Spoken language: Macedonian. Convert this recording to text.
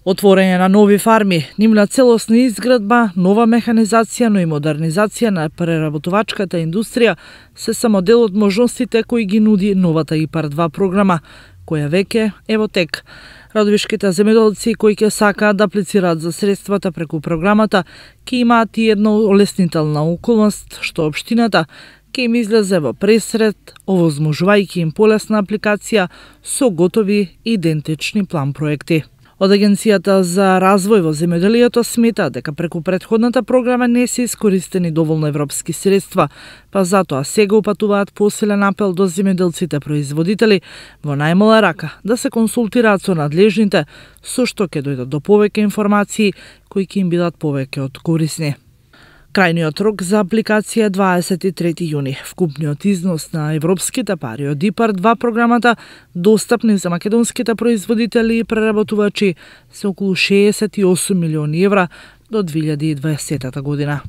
Отворење на нови фарми, нивна целосна изградба, нова механизација, но и модернизација на преработувачката индустрија се само дел од можностите кои ги нуди новата ИПАР 2 програма, која веќе е во тек. Радовишките земјоделци кои ќе сакаат да аплицираат за средствата преку програмата, ќе имаат и една олеснителна околност, што општината ќе им излезе во пресред, овозможувајќи им полесна апликација со готови идентични план проекти. Од Агенцијата за развој во земјоделието смета дека преку претходната програма не се искористени доволно европски средства, па затоа сега упатуваат посилен апел до земјоделците производители во најмала рака да се консултираат со надлежните, со што ќе дојдат до повеќе информации кои ќе им бидат повеќе од корисни. Крајниот рок за апликација е 23 јуни. Вкупниот износ на европските пари од ИПАР 2 програмата, достапни за македонските производители и преработувачи, се околу 68 милиони евра до 2020 година.